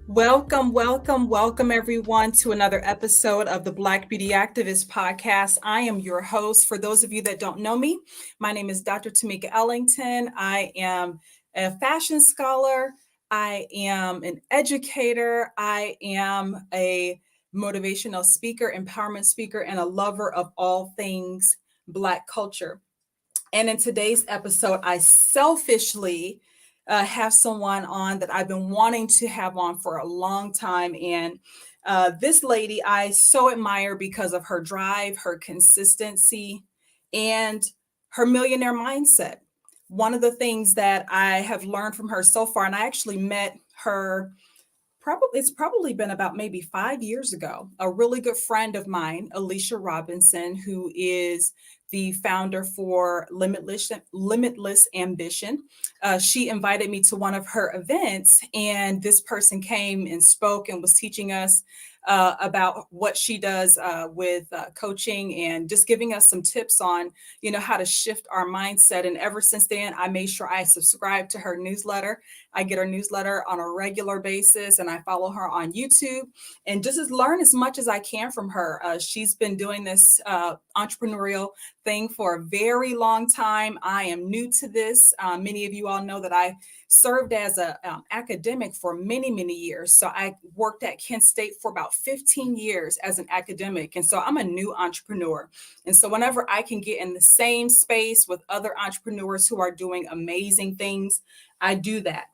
Welcome, welcome, welcome everyone to another episode of the Black Beauty Activist podcast. I am your host. For those of you that don't know me, my name is Dr. Tameka Ellington. I am a fashion scholar. I am an educator. I am a motivational speaker, empowerment speaker, and a lover of all things Black culture. And in today's episode, I selfishly have someone on that I've been wanting to have on for a long time. And this lady I so admire because of her drive, her consistency, and her millionaire mindset. One of the things that I have learned from her so far, and I actually met her it's probably been about maybe 5 years ago. A really good friend of mine, Alicia Robinson, who is the founder for Limitless Ambition. She invited me to one of her events, and this person came and spoke and was teaching us about what she does with coaching and just giving us some tips on, how to shift our mindset. And ever since then, I made sure I subscribed to her newsletter. I get her newsletter on a regular basis, and I follow her on YouTube and just learn as much as I can from her. She's been doing this entrepreneurial thing for a very long time. I am new to this. Many of you all know that I served as an academic for many, many years. So I worked at Kent State for about 15 years as an academic. And so I'm a new entrepreneur. And so whenever I can get in the same space with other entrepreneurs who are doing amazing things, I do that.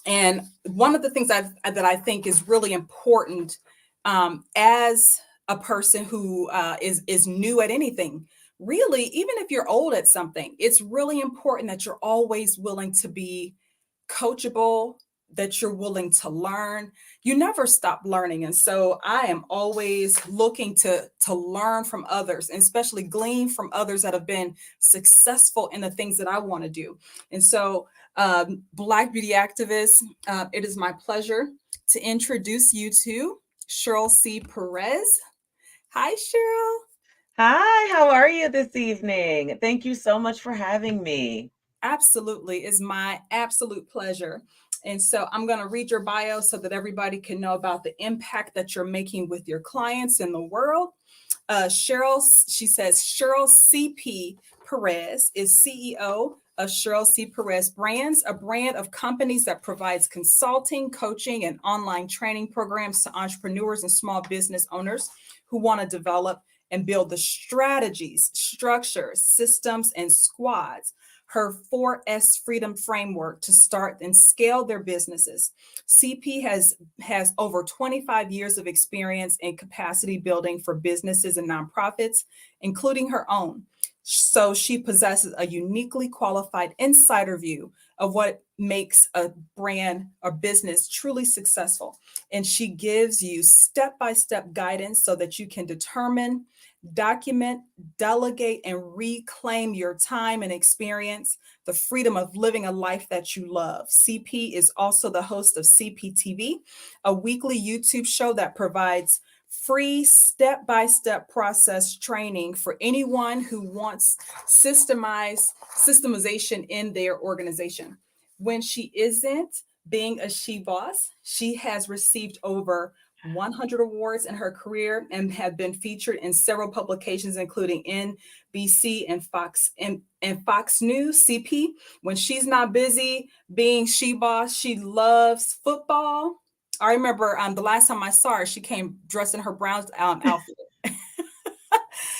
And one of the things that I think is really important as a person who is new at anything, really, even if you're old at something, it's really important that you're always willing to be coachable, that you're willing to learn. You never stop learning. And so I am always looking to learn from others, and especially glean from others that have been successful in the things that I want to do. And so Black Beauty Activists, it is my pleasure to introduce you to Cheryl C. Perez. Hi, Cheryl. Hi, how are you this evening? Thank you so much for having me. Absolutely. It's my absolute pleasure. And so I'm going to read your bio so that everybody can know about the impact that you're making with your clients in the world. Cheryl, she says, Cheryl C.P. Perez is CEO of Cheryl C. Perez Brands, a brand of companies that provides consulting, coaching, and online training programs to entrepreneurs and small business owners who want to develop and build the strategies, structures, systems, and squads, her 4S Freedom Framework to start and scale their businesses. CP has over 25 years of experience in capacity building for businesses and nonprofits, including her own. So she possesses a uniquely qualified insider view of what makes a brand or business truly successful. And she gives you step-by-step guidance so that you can determine, document, delegate, and reclaim your time and experience, the freedom of living a life that you love. CP is also the host of CPTV, a weekly YouTube show that provides free step-by-step process training for anyone who wants systemization in their organization. When she isn't being a she boss, she has received over 100 awards in her career and have been featured in several publications, including NBC and Fox News. CP, when she's not busy being she boss, she loves football. I remember the last time I saw her, she came dressed in her Browns outfit.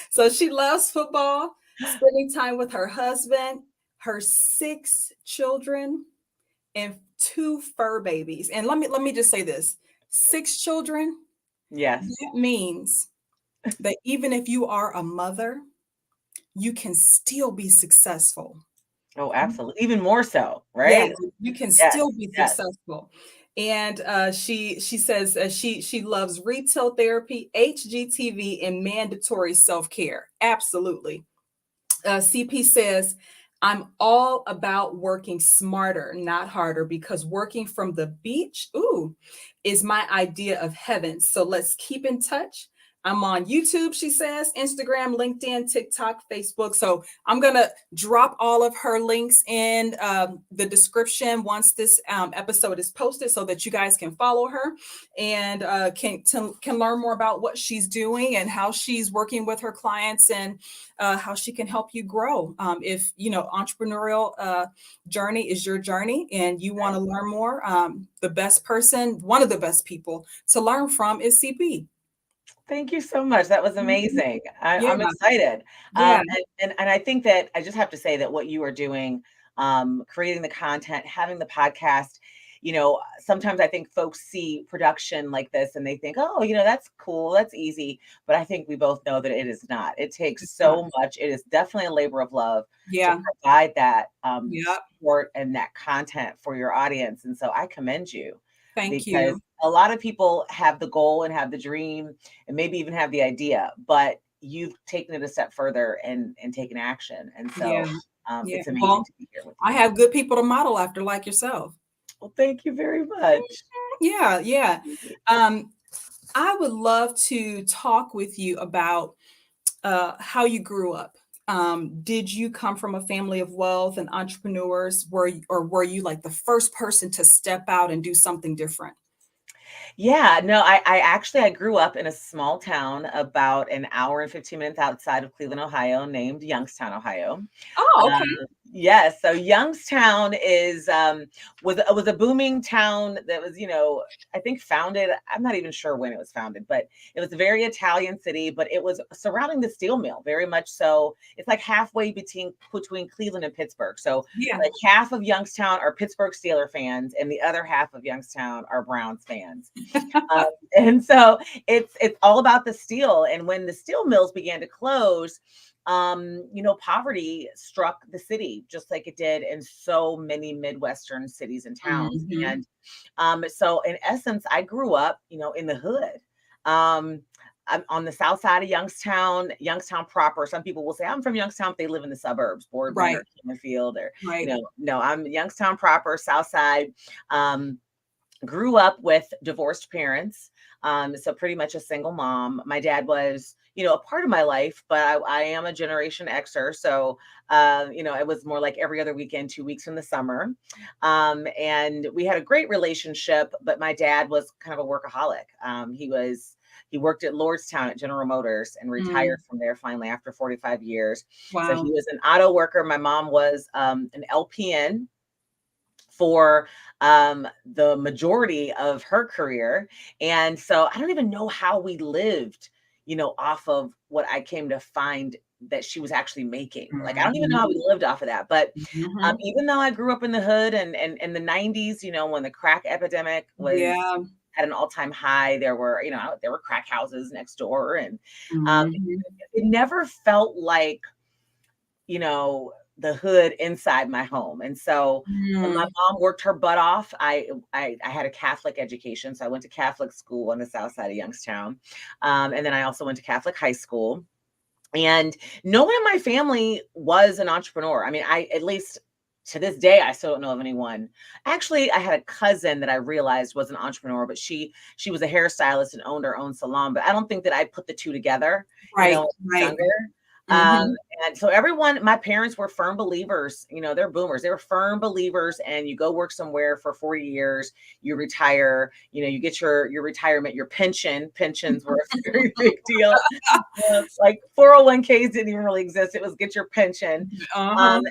So she loves football, spending time with her husband, her 6 children, and 2 fur babies. And let me just say this: 6 children. Yes. That means that even if you are a mother, you can still be successful. Oh, absolutely. Even more so, Yeah, right? you can Yes, still be yes. successful. And she says she loves retail therapy, HGTV, and mandatory self-care. Absolutely. CP says, I'm all about working smarter, not harder, because working from the beach, is my idea of heaven. So let's keep in touch. I'm on YouTube, she says, Instagram, LinkedIn, TikTok, Facebook. So I'm going to drop all of her links in the description once this episode is posted so that you guys can follow her and can learn more about what she's doing and how she's working with her clients and how she can help you grow. If, entrepreneurial journey is your journey and you want to learn more, one of the best people to learn from is CP. Thank you so much. That was amazing. Yeah. I'm excited. Yeah. And I think that I just have to say that what you are doing, creating the content, having the podcast, sometimes I think folks see production like this and they think, oh, that's cool. That's easy. But I think we both know that it is not. It takes so much. It is definitely a labor of love Yeah. to provide that Yep. support and that content for your audience. And so I commend you. Thank Because you. a lot of people have the goal and have the dream and maybe even have the idea, but you've taken it a step further and taken action. And so Yeah. it's amazing Well, to be here with you. I have good people to model after, like yourself. Well, thank you very much. Yeah. Yeah. I would love to talk with you about how you grew up. Did you come from a family of wealth and entrepreneurs? Were you like the first person to step out and do something different? Yeah, no, I grew up in a small town about an hour and 15 minutes outside of Cleveland, Ohio, named Youngstown, Ohio. Oh, okay. Yes, so Youngstown was a booming town that was, I think founded. I'm not even sure when it was founded, but it was a very Italian city. But it was surrounding the steel mill, very much so. It's like halfway between Cleveland and Pittsburgh. So Yeah. like half of Youngstown are Pittsburgh Steeler fans, and the other half of Youngstown are Browns fans. And so it's all about the steel. And when the steel mills began to close, poverty struck the city just like it did in so many Midwestern cities and towns. Mhm. And so in essence, I grew up, in the hood. I'm on the south side of Youngstown proper. Some people will say I'm from Youngstown, but they live in the suburbs, Boardman Right. or Kimmerfield, or Right. no, I'm Youngstown proper, south side. Grew up with divorced parents. So pretty much a single mom. My dad was, a part of my life, but I am a Generation Xer. So, it was more like every other weekend, 2 weeks in the summer. And we had a great relationship, but my dad was kind of a workaholic. He worked at Lordstown at General Motors and retired from there finally after 45 years. Wow. So he was an auto worker. My mom was an LPN for the majority of her career. And so I don't even know how we lived, off of what I came to find that she was actually making. Like, I don't even know how we lived off of that. But even though I grew up in the hood and in the 90s, when the crack epidemic Yeah. at an all-time high, there were crack houses next door. And Mhm. it never felt like, the hood inside my home. And so when my mom worked her butt off, I had a Catholic education. So I went to Catholic school on the south side of Youngstown. And then I also went to Catholic high school. And no one in my family was an entrepreneur. I mean, at least to this day, I still don't know of anyone. Actually, I had a cousin that I realized was an entrepreneur, but she was a hairstylist and owned her own salon. But I don't think that I put the two together, Right. younger. Mhm. And so my parents were firm believers, they're boomers. They were firm believers, and you go work somewhere for 40 years, you retire, you get your retirement, your pensions were a very big deal. Like 401ks didn't even really exist. It was get your pension. Uh-huh.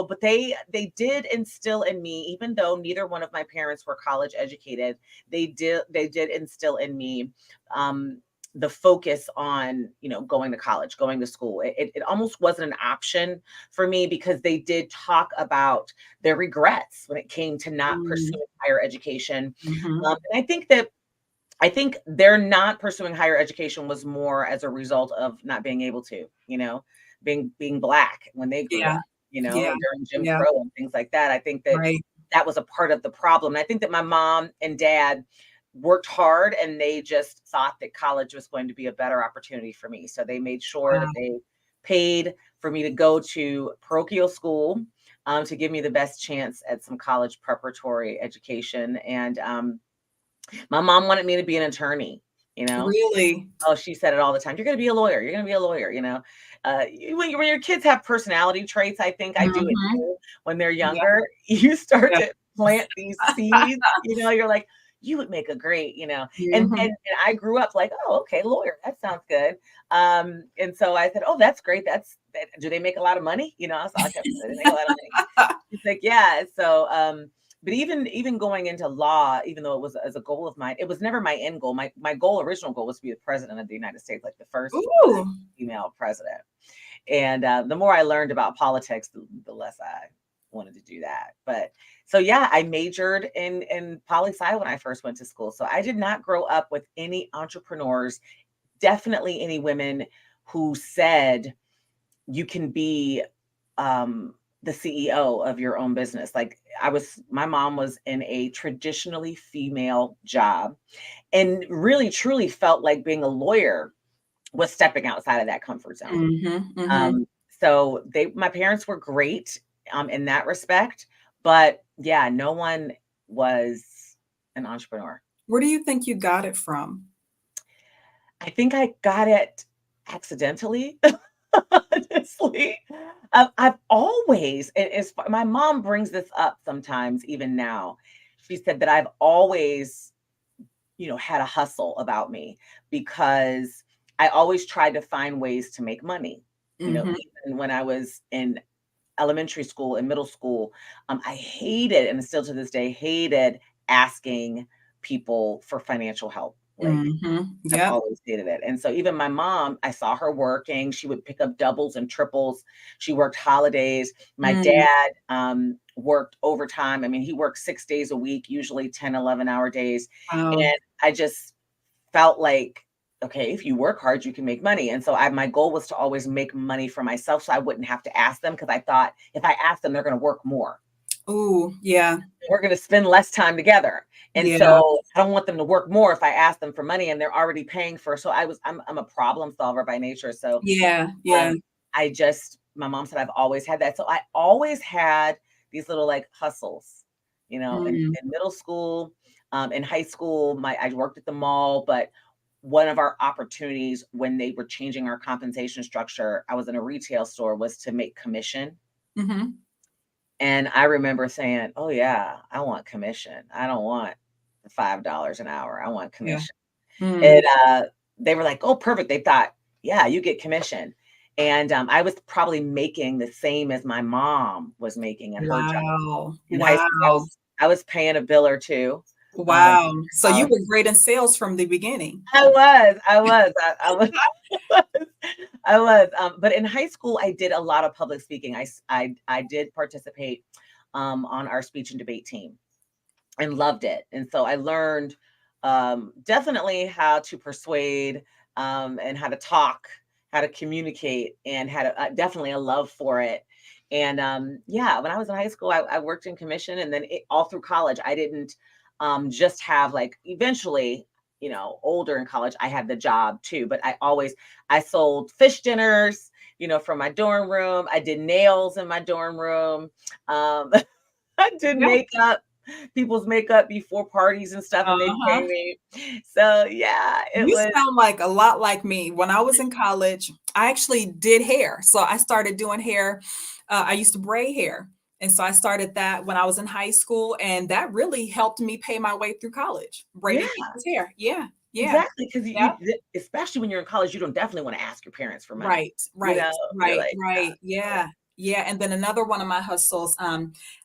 But they did instill in me, even though neither one of my parents were college educated, they did instill in me, the focus on, going to college, going to school. It almost wasn't an option for me because they did talk about their regrets when it came to not pursuing higher education. Mhm. And I think they're not pursuing higher education was more as a result of not being able to, being Black when they grew Yeah. up, Yeah. during Jim Yeah. Crow and things like that. I think that Right. that was a part of the problem. And I think that my mom and dad worked hard and they just thought that college was going to be a better opportunity for me. So they made sure Wow. that they paid for me to go to parochial school, to give me the best chance at some college preparatory education. And my mom wanted me to be an attorney. you know? Really? Oh, she said it all the time. You're going to be a lawyer. You're going to be a lawyer, you know? When your kids have personality traits, I think I do it Mhm. too. When they're Yeah, younger, you start yeah. to plant these seeds, you know, you're like, you would make a great, you know, Mhm. and I grew up like, oh, okay, lawyer, that sounds good. And so I said, oh, that's great. Do they make a lot of money? You know, so I kept saying, they make a lot of money. He's like, yeah. So, but even going into law, even though it was as a goal of mine, it was never my end goal. My original goal was to be the president of the United States, like the first Ooh. female president. And the more I learned about politics, the less I wanted to do that. But so yeah, I majored in poli-sci when I first went to school. So I did not grow up with any entrepreneurs, definitely any women who said you can be the CEO of your own business. Like my mom was in a traditionally female job and really truly felt like being a lawyer was stepping outside of that comfort zone. Mhm, mhm. Um, so my parents were great in that respect, but yeah, no one was an entrepreneur. Where do you think you got it from? I think I got it accidentally, honestly. I've always, my mom brings this up sometimes, even now. She said that I've always, had a hustle about me because I always tried to find ways to make money. Mhm. Even when I was in elementary school and middle school, I hated, and still to this day, hated asking people for financial help. Like, Mhm. I've Yep. always hated it. And so even my mom, I saw her working. She would pick up doubles and triples. She worked holidays. My Mm. dad worked overtime. I mean, he worked 6 days a week, usually 10, 11-hour days. Wow. And I just felt like, okay, if you work hard, you can make money. And so my goal was to always make money for myself so I wouldn't have to ask them because I thought if I ask them, they're going to work more. Ooh, yeah, We're going to spend less time together. And yeah, so I don't want them to work more if I ask them for money and they're already paying for. So I'm a problem solver by nature. So yeah, yeah. um, my mom said I've always had that. So I always had these little like hustles, Mm. in middle school, in high school, I worked at the mall, but one of our opportunities when they were changing our compensation structure, I was in a retail store, was to make commission. Mhm. And I remember saying, "Oh yeah, I want commission. I don't want $5 an hour. I want Yeah. commission." Mm. And they were like, "Oh, perfect." They thought, "Yeah, you get commission." And I was probably making the same as my mom was making at her job Wow, in high school. wow, I was paying a bill or two. Um, wow. So you were great in sales from the beginning. I was. I was. But in high school, I did a lot of public speaking. I did participate on our speech and debate team and loved it. And so I learned definitely how to persuade and how to talk, how to communicate, and had definitely a love for it. And yeah, when I was in high school, I worked in commission, and then all through college, I didn't just have like eventually. Older in college, I had the job too, but I sold fish dinners, from my dorm room. I did nails in my dorm room. Um, I did Yeah. people's makeup before parties and stuff, and they'd pay Uh-huh. me. So yeah, it You was. sound like a lot like me. When I was in college, I actually did hair. So I started doing hair. I used to braid hair. And so I started that when I was in high school, and that really helped me pay my way through college, Yeah, braiding people's hair. Yeah, yeah, exactly. Because yeah. especially when you're in college, you don't definitely want to ask your parents for money. Right, right, You're right, like, right. oh, Yeah, yeah. And then another one of my hustles,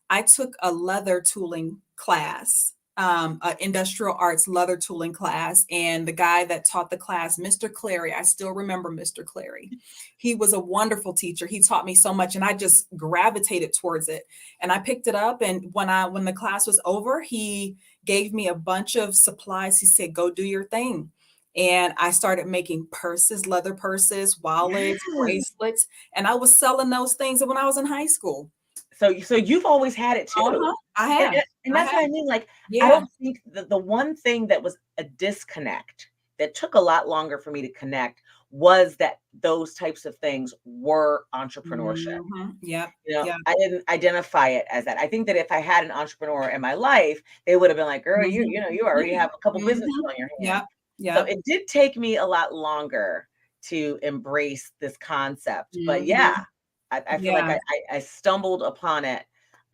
I took a leather tooling class, a industrial arts leather tooling class, and the guy that taught the class, Mr. Clary, I still remember Mr. Clary. He was a wonderful teacher. He taught me so much, and I just gravitated towards it. And I picked it up, and when the class was over, he gave me a bunch of supplies. He said, "Go do your thing." And I started making purses, leather purses, wallets, yeah. bracelets, and I was selling those things when I was in high school. So you've always had it too, Uh-huh. I and have. and I that's have. what I mean. Like, I Yeah. don't think the one thing that was a disconnect that took a lot longer for me to connect was that those types of things were entrepreneurship. Mhm. Yep. You know, Yep. I didn't identify it as that. I think that if I had an entrepreneur in my life, they would have been like, "Girl, Mhm. you already Yeah. have a couple businesses Mhm. on your hand." Yep. So Yeah. it did take me a lot longer to embrace this concept. But Mhm. yeah, I feel like Yeah. I stumbled upon it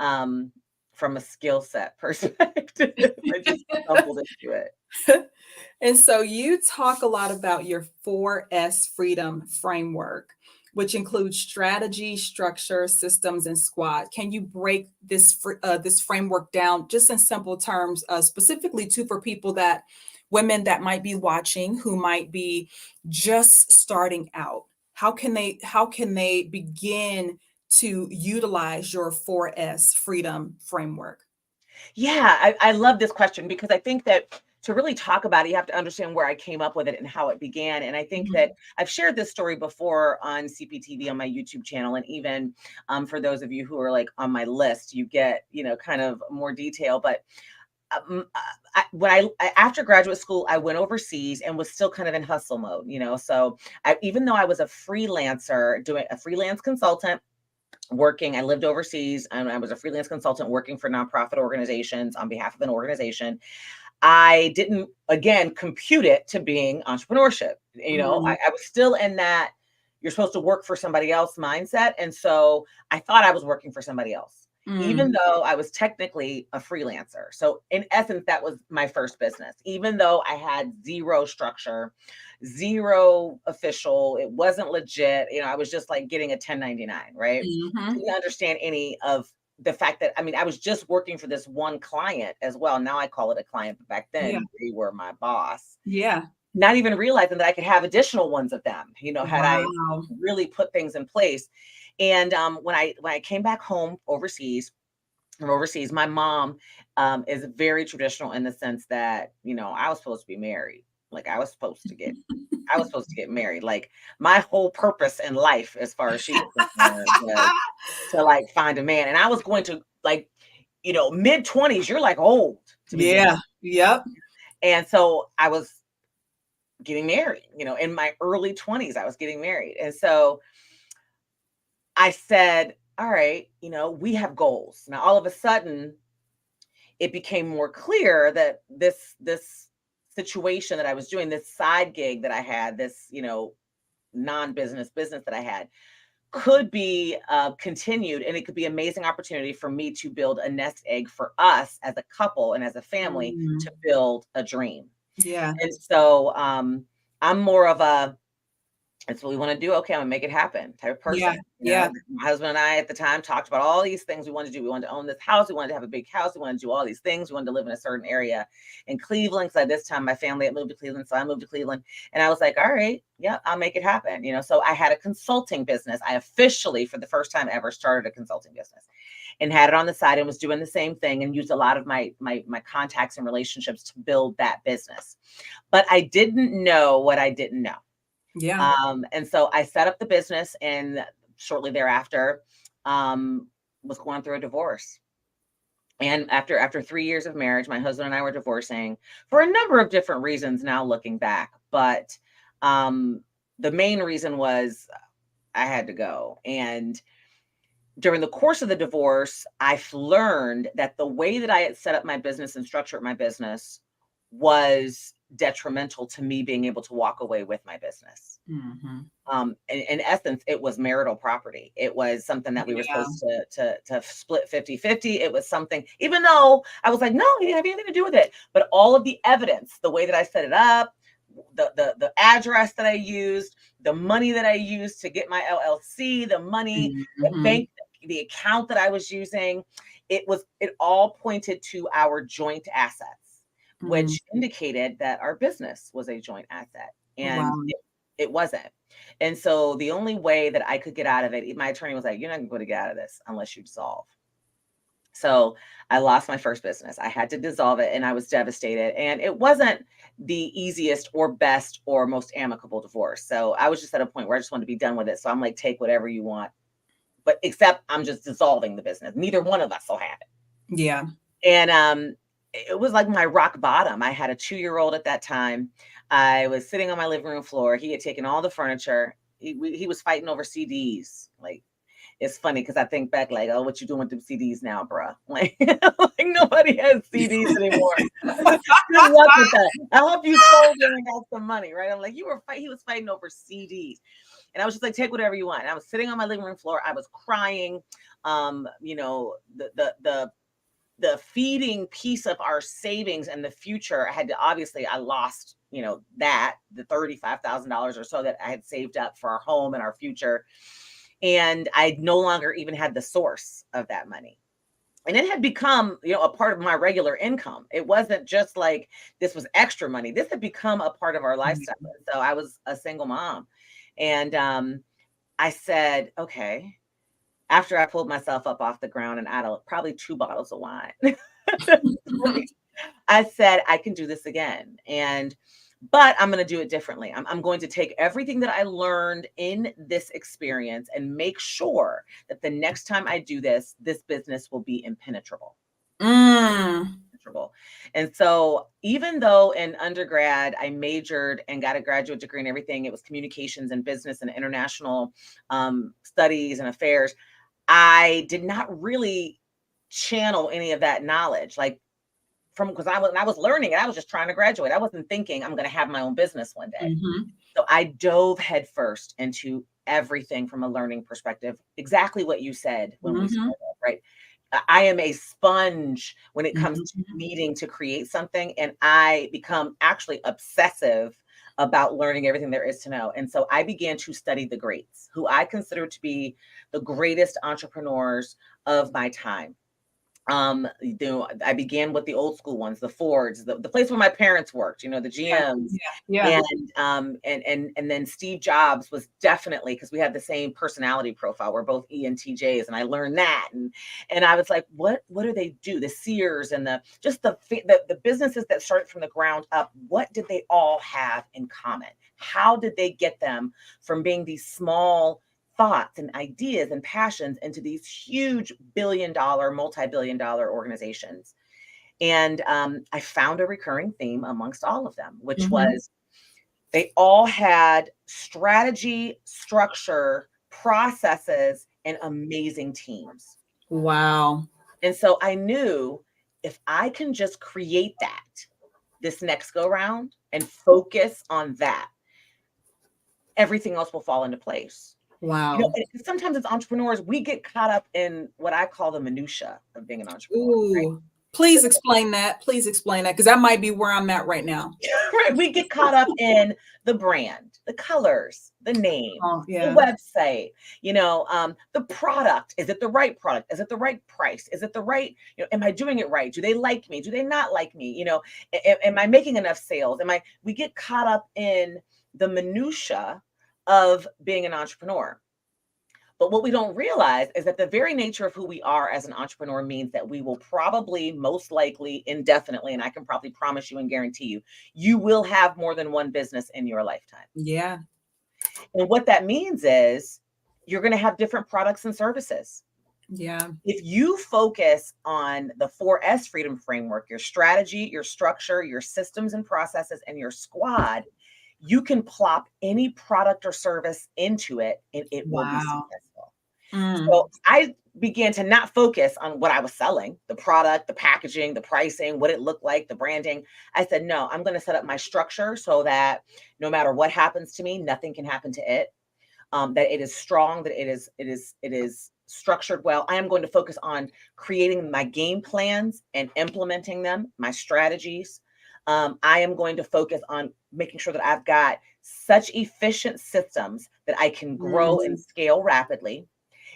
um, from a skill set perspective. I just stumbled into it. And so you talk a lot about your 4S freedom framework, which includes strategy, structure, systems, and squad. Can you break this framework down just in simple terms, specifically too for people that women that might be watching who might be just starting out? How can they begin to utilize your 4S freedom framework? Yeah, I love this question because I think that to really talk about it, you have to understand where I came up with it and how it began. And I think that Mhm. I've shared this story before on CPTV on my YouTube channel. And even for those of you who are like on my list, you get, kind of more detail. But after graduate school, I went overseas and was still kind of in hustle mode. So even though I was a freelancer, doing a freelance consultant, I lived overseas and I was a freelance consultant working for nonprofit organizations on behalf of an organization. I didn't, again, compute it to being entrepreneurship. Mhm. I was still in that you're supposed to work for somebody else mindset. And so I thought I was working for somebody else, even Mm. though I was technically a freelancer. So in essence, that was my first business, even though I had zero structure, zero official, it wasn't legit. I was just like getting a 1099, right? Mhm. Didn't understand any of the fact that, I mean, I was just working for this one client as well. Now I call it a client, but back Yeah. then they were my boss. Yeah. Not even realizing that I could have additional ones of them, had I Wow. really put things in place. And when I came back home from overseas, my mom is very traditional in the sense that, I was supposed to be married. Like I was supposed to get married. Like my whole purpose in life, as far as she was concerned, was to like find a man. And I was going to like, mid-20s, you're like old to be getting. Yeah. Yep. And so I was getting married, in my early 20s, I was getting married. And so I said, all right, we have goals. Now all of a sudden it became more clear that this situation that I was doing, this side gig that I had, this, non-business business that I had, could be continued, and it could be an amazing opportunity for me to build a nest egg for us as a couple and as a family Mm. to build a dream. Yeah. And so I'm more of a, that's what we want to do. Okay, I'm gonna make it happen type of Yeah. person. Yeah. My husband and I at the time talked about all these things we wanted to do. We wanted to own this house. We wanted to have a big house. We wanted to do all these things. We wanted to live in a certain area in Cleveland. Because at this time, my family had moved to Cleveland, so I moved to Cleveland. And I was like, all right, yeah, I'll make it happen. So I had a consulting business. I officially, for the first time ever, started a consulting business and had it on the side and was doing the same thing and used a lot of my contacts and relationships to build that business. But I didn't know what I didn't know. Yeah. And so I set up the business, and shortly thereafter, was going through a divorce. And after 3 years of marriage, my husband and I were divorcing for a number of different reasons now looking back. But um, the main reason was I had to go. And during the course of the divorce, I've learned that the way that I had set up my business and structured my business was detrimental to me being able to walk away with my business. Mhm. In essence, it was marital property. It was something that we were Yeah. supposed to split 50-50. It was something, even though I was like, no, you didn't have anything to do with it. But all of the evidence, the way that I set it up, the address that I used, the money that I used to get my LLC, the money, the Mhm. bank, the account that I was using, it all pointed to our joint assets, Mm. which indicated that our business was a joint asset. And Wow. it wasn't. And so the only way that I could get out of it, my attorney was like, you're not going to get out of this unless you dissolve. So I lost my first business. I had to dissolve it and I was devastated. And it wasn't the easiest or best or most amicable divorce. So I was just at a point where I just wanted to be done with it. So I'm like, take whatever you want, but except I'm just dissolving the business. Neither one of us will have it. Yeah. And it was like my rock bottom. I had a 2-year-old at that time. I was sitting on my living room floor. He had taken all the furniture. He was fighting over CDs. Like, it's funny because I think back, like, oh, what you doing with them CDs now, bruh? Like, like nobody has CDs anymore. Good luck with that. I hope you sold him and got some money, right? I'm like, he was fighting over CDs. And I was just like, take whatever you want. And I was sitting on my living room floor. I was crying. The feeding piece of our savings and the future, I lost, the $35,000 or so that I had saved up for our home and our future. And I no longer even had the source of that money. And it had become, a part of my regular income. It wasn't just like this was extra money. This had become a part of our lifestyle. So I was a single mom. And I said, okay, after I pulled myself up off the ground and out of probably 2 bottles of wine, I said, I can do this again. But I'm going to do it differently. I'm going to take everything that I learned in this experience and make sure that the next time I do this business will be impenetrable. And so even though in undergrad, I majored and got a graduate degree and everything, it was communications and business and international studies and affairs, I did not really channel any of that knowledge, because I was learning and I was just trying to graduate. I wasn't thinking I'm going to have my own business one day. So I dove headfirst into everything from a learning perspective. Exactly what you said when we started, right? I am a sponge when it comes to needing to create something, and I become actually obsessive about learning everything there is to know. And so I began to study the greats, who I consider to be the greatest entrepreneurs of my time. I began with the old school ones, the Fords, the place where my parents worked, the GMs. Yeah. And then Steve Jobs was definitely, because we had the same personality profile. We're both ENTJs, and I learned that. And I was like, what do they do? The Sears and the businesses that started from the ground up, what did they all have in common? How did they get them from being these small thoughts and ideas and passions into these huge multi-billion dollar organizations? And I found a recurring theme amongst all of them, which was they all had strategy, structure, processes, and amazing teams. Wow. And so I knew if I can just create that this next go round and focus on that, everything else will fall into place. Wow. Sometimes as entrepreneurs, we get caught up in what I call the minutia of being an entrepreneur. Ooh, right? Please explain that. Because that might be where I'm at right now. Right. We get caught up in the brand, the colors, the name, the website, the product. Is it the right product? Is it the right price? Is it the right, am I doing it right? Do they like me? Do they not like me? Am I making enough sales? We get caught up in the minutia of being an entrepreneur. But what we don't realize is that the very nature of who we are as an entrepreneur means that we will probably, most likely, indefinitely, and I can probably promise you and guarantee you, you will have more than one business in your lifetime. Yeah. And what that means is you're going to have different products and services. Yeah. If you focus on the 4S Freedom Framework, your strategy, your structure, your systems and processes, and your squad, you can plop any product or service into it and it will be successful. So I began to not focus on what I was selling, the product, the packaging, the pricing, what it looked like, the branding. I said, no, I'm going to set up my structure so that no matter what happens to me, nothing can happen to it. That it is strong, that it is structured well. I am going to focus on creating my game plans and implementing them, my strategies. I am going to focus on making sure that I've got such efficient systems that I can grow and scale rapidly.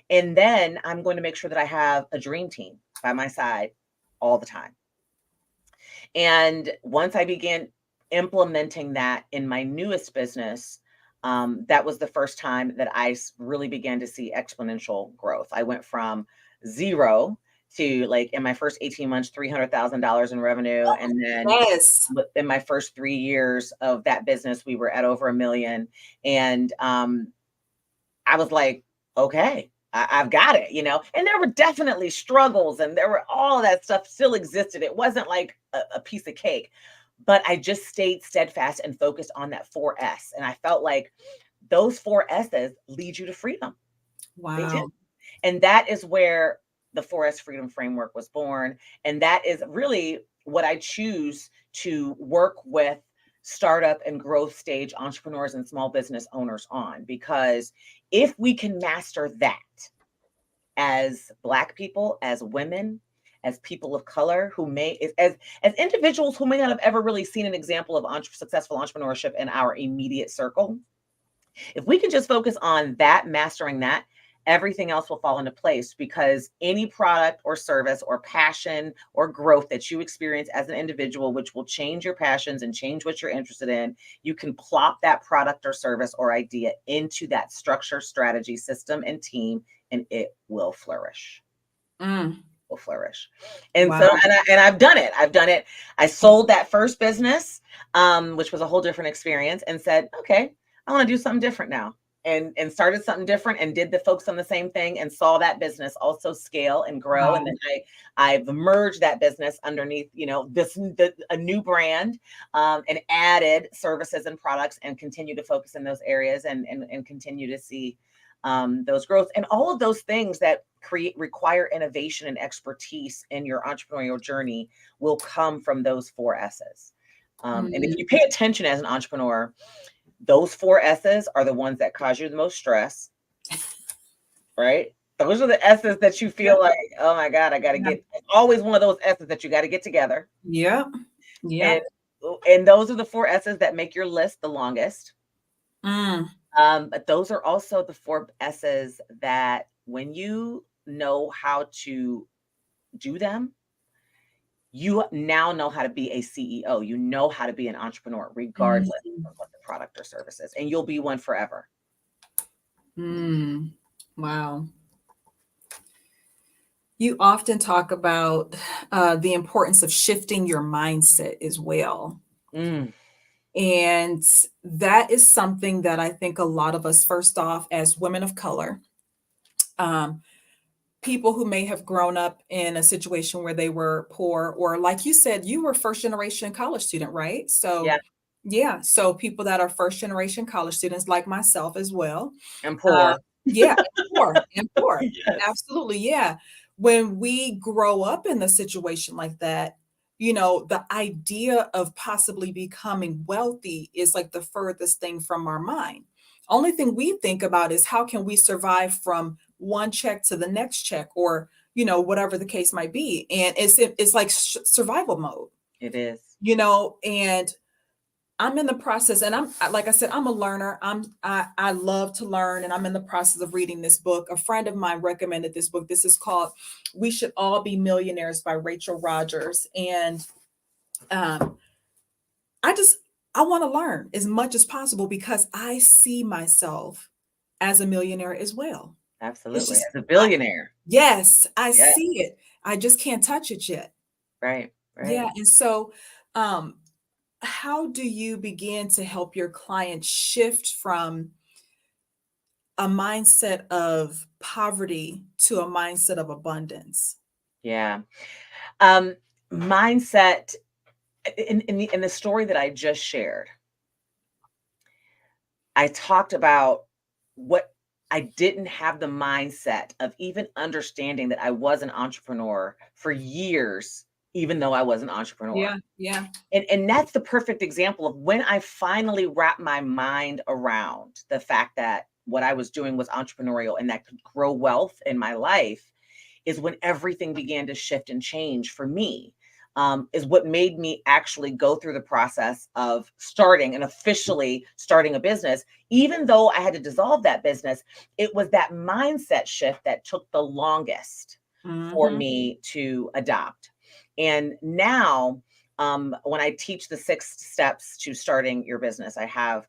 And then I'm going to make sure that I have a dream team by my side all the time. And once I began implementing that in my newest business, that was the first time that I really began to see exponential growth. I went from 0 to, in my first 18 months, $300,000 in revenue. And then in my first 3 years of that business, we were at over $1 million. And I was like, okay, I've got it, and there were definitely struggles and there were all of that stuff still existed. It wasn't like a piece of cake, but I just stayed steadfast and focused on that 4S. And I felt like those 4 S's lead you to freedom. Wow. They did. And that is where the 4S Freedom Framework was born. And that is really what I choose to work with startup and growth stage entrepreneurs and small business owners on, because if we can master that as Black people, as women, as people of color, who may, as individuals who may not have ever really seen an example of successful entrepreneurship in our immediate circle, if we can just focus on that, mastering that, everything else will fall into place, because any product or service or passion or growth that you experience as an individual, which will change your passions and change what you're interested in, you can plop that product or service or idea into that structure, strategy, system, and team, and it will flourish. Will flourish. And Wow. so, and I've done it. I sold that first business, which was a whole different experience, and said, okay, I want to do something different now. And started something different and did the focus on the same thing, and saw that business also scale and grow. Wow. And then I've merged that business underneath, a new brand, and added services and products, and continue to focus in those areas, and continue to see those growth, and all of those things that require innovation and expertise in your entrepreneurial journey will come from those 4 S's. And if you pay attention as an entrepreneur, those 4 S's are the ones that cause you the most stress, right? Those are the S's that you feel like, oh my God, I got to get, always one of those S's that you got to get together. Yeah. Yeah. And those are the 4 S's that make your list the longest. But those are also the 4 S's that, when you know how to do them, you now know how to be a CEO. You know how to be an entrepreneur, regardless of what the product or service is, and you'll be one forever. Wow. You often talk about the importance of shifting your mindset as well. And that is something that I think a lot of us, first off, as women of color, people who may have grown up in a situation where they were poor, or like you said, you were first generation college student, right? So yeah. So people that are first generation college students, like myself as well. And poor. And poor. Yes. Absolutely. Yeah. When we grow up in a situation like that, the idea of possibly becoming wealthy is like the furthest thing from our mind. Only thing we think about is how can we survive from one check to the next check, or, whatever the case might be. And it's like survival mode. It is. And I'm in the process, and like I said, I'm a learner. I love to learn, and I'm in the process of reading this book. A friend of mine recommended this book. This is called "We Should All Be Millionaires" by Rachel Rodgers. And I want to learn as much as possible, because I see myself as a millionaire as well. Absolutely. As a billionaire. Yes, I see it. I just can't touch it yet. Right. Yeah. And so, how do you begin to help your clients shift from a mindset of poverty to a mindset of abundance? Yeah. Mindset, in the story that I just shared, I talked about what I didn't have the mindset of even understanding that I was an entrepreneur for years, even though I was an entrepreneur. Yeah. And that's the perfect example of when I finally wrapped my mind around the fact that what I was doing was entrepreneurial and that could grow wealth in my life, is when everything began to shift and change for me. Is what made me actually go through the process of starting and officially starting a business. Even though I had to dissolve that business, it was that mindset shift that took the longest for me to adopt. And now, when I teach the 6 steps to starting your business, I have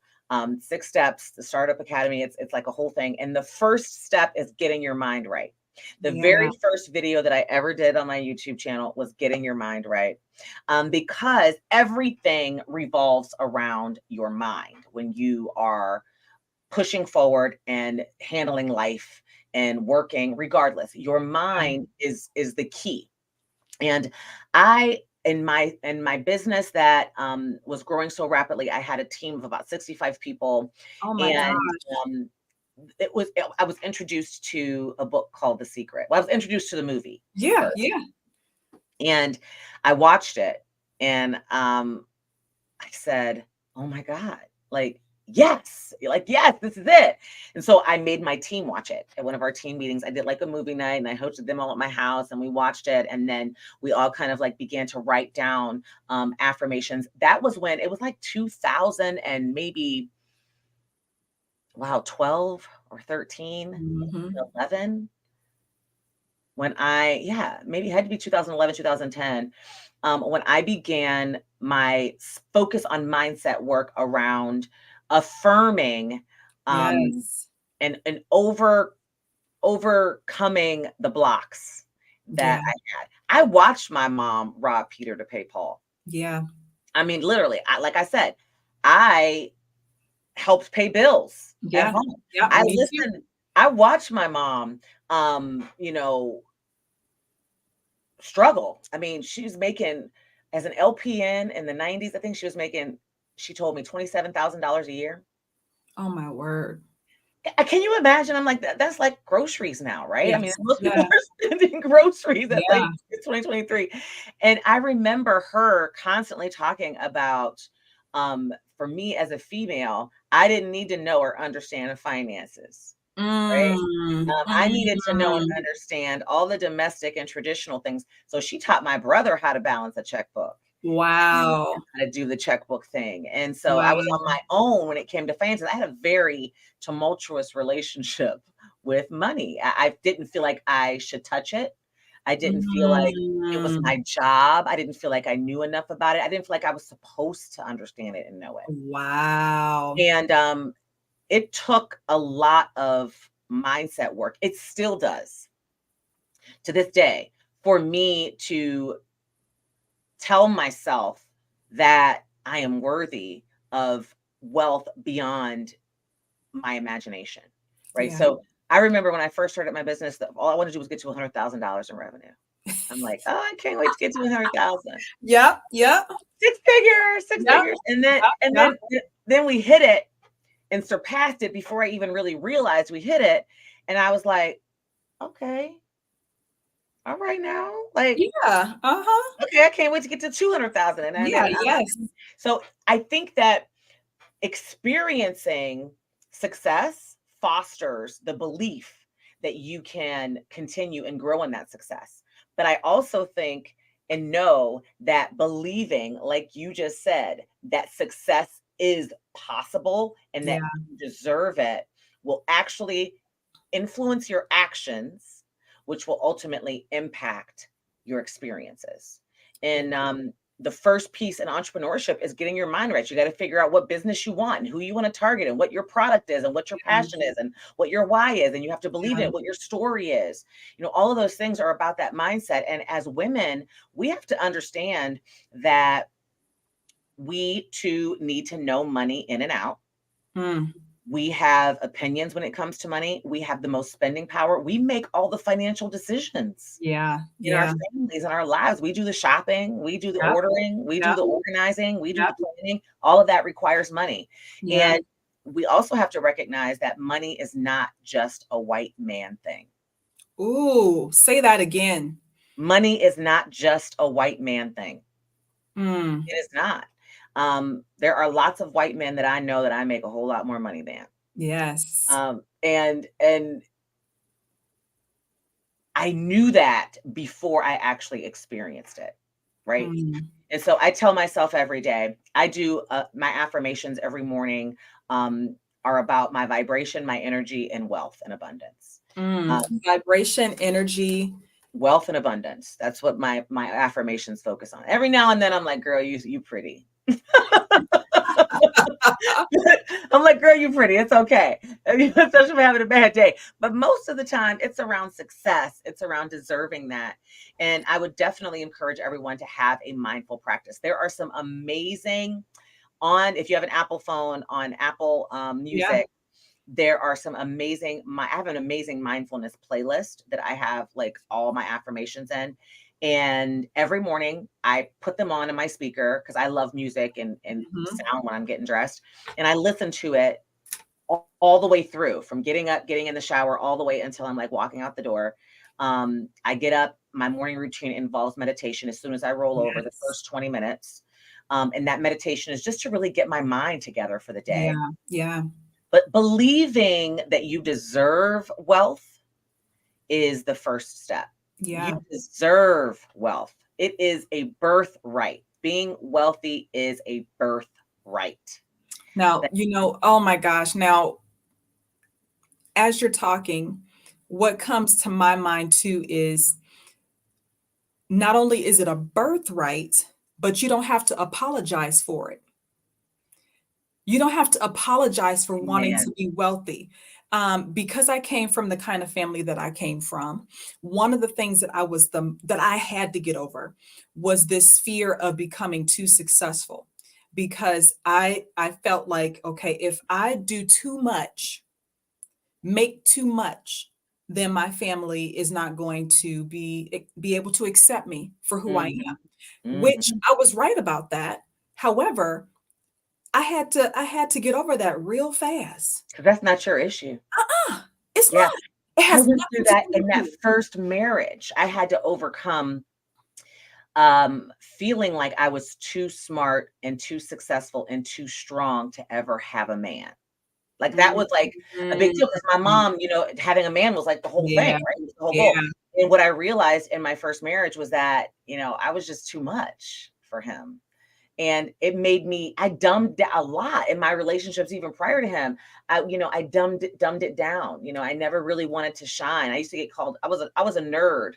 6 steps, the Startup Academy. It's like a whole thing. And the first step is getting your mind right. The very first video that I ever did on my YouTube channel was getting your mind right, because everything revolves around your mind when you are pushing forward and handling life and working. Regardless, your mind is the key. And in my business that was growing so rapidly, I had a team of about 65 people. Oh my gosh. I was introduced to a book called The Secret. Well, I was introduced to the movie. Yeah. And I watched it, And I said, oh my God, like, yes, this is it. And so I made my team watch it at one of our team meetings. I did like a movie night and I hosted them all at my house and we watched it. And then we all kind of like began to write down affirmations. That was when it was like 2000 and maybe, wow, 12 or 13, Mm-hmm. 11. When maybe it had to be 2011, 2010. When I began my focus on mindset work around affirming Yes. and overcoming the blocks that Yeah. I had. I watched my mom rob Peter to pay Paul. Yeah. I mean, literally, like I said, I helped pay bills at Yeah. home. Yeah. I Me too. listened. I watched my mom, struggle. I mean, she was making as an LPN in the 90s, I think she told me $27,000 a year. Oh my word. Can you imagine? I'm like, that's like groceries now, right? I mean, Yes. most people Yeah. are spending groceries at like Yeah. 2023. And I remember her constantly talking about, for me as a female, I didn't need to know or understand finances. Right? Mm, I needed to know and mm. understand all the domestic and traditional things. So she taught my brother how to balance a checkbook and Wow. how to do the checkbook thing. And so I was on Wow. my own when it came to finances. I had a very tumultuous relationship with money. I didn't feel like I should touch it. I didn't feel like it was Mm. my job. I didn't feel like I knew enough about it. I didn't feel like I was supposed to understand it and know it. Wow. And it took a lot of mindset work. It still does to this day for me to tell myself that I am worthy of wealth beyond my imagination. Right. Yeah. So I remember when I first started my business, that all I wanted to do was get to $100,000 in revenue. I'm like, oh, I can't wait to get to 100,000. Yep. Yep. Six Yep. figures. And then, Yep. and Yep. then, then we hit it and surpassed it before I even really realized we hit it. And I was like, okay, all right now. Like, Yeah. Uh-huh. okay, I can't wait to get to 200,000. Yeah. Yes. So I think that experiencing success fosters the belief that you can continue and grow in that success. But I also think and know that believing, like you just said, that success is possible and that Yeah. you deserve it will actually influence your actions, which will ultimately impact your experiences. And the first piece in entrepreneurship is getting your mind right. You got to figure out what business you want and who you want to target and what your product is and what your Yeah. passion is and what your why is. And you have to believe in Yeah. it, what your story is. All of those things are about that mindset. And as women, we have to understand that we too need to know money in and out. Mm. We have opinions when it comes to money. We have the most spending power. We make all the financial decisions Yeah. in our Yeah. families and our lives. We do the shopping, we do the Yep. ordering, we do Yep. the organizing, we do Yep. the planning. All of that requires money. Yeah. And we also have to recognize that money is not just a white man thing. Ooh, say that again. Money is not just a white man thing. Mm. It is not. There are lots of white men that I know that I make a whole lot more money than. Yes. And I knew that before I actually experienced it, right? Mm. And so I tell myself every day, I do my affirmations every morning are about my vibration, my energy, and wealth and abundance. Mm. Um, Vibration, energy. Wealth and abundance. That's what my affirmations focus on. Every now and then I'm like, girl, you pretty. I'm like, girl, you pretty. It's okay. Especially if I'm having a bad day. But most of the time, it's around success. It's around deserving that. And I would definitely encourage everyone to have a mindful practice. There are some amazing if you have an Apple phone, on Apple Yeah. Music, there are some amazing, I have an amazing mindfulness playlist that I have like all my affirmations in. And every morning I put them on in my speaker because I love music and Mhm. sound when I'm getting dressed. And I listen to it all the way through, from getting up, getting in the shower, all the way until I'm like walking out the door. I get up, my morning routine involves meditation as soon as I roll over the Yes. first 20 minutes. And that meditation is just to really get my mind together for the day. Yeah. Yeah. But believing that you deserve wealth is the first step. Yeah. You deserve wealth. It is a birthright. Being wealthy is a birthright. Now, oh my gosh. Now, as you're talking, what comes to my mind too is not only is it a birthright, but you don't have to apologize for it. You don't have to apologize for wanting to Amen. be wealthy. Because I came from the kind of family that I came from, one of the things that I had to get over was this fear of becoming too successful. Because I felt like, okay, if I do too much, make too much, then my family is not going to be able to accept me for who I Mhm. am, which Mhm. I was right about that. However, I had to get over that real fast. 'Cause that's not your issue. Uh-uh, it's Yeah. not. It I has went through nothing to that do with in that you. first marriage. I had to overcome feeling like I was too smart and too successful and too strong to ever have a man. Like that was like a big deal because my Mhm. mom, having a man was like the whole thing, Yeah, right? It was the whole goal. yeah. And what I realized in my first marriage was that, I was just too much for him. And it made me I dumbed down a lot in my relationships even prior to him. I dumbed it down. I never really wanted to shine. I used to get called I was a nerd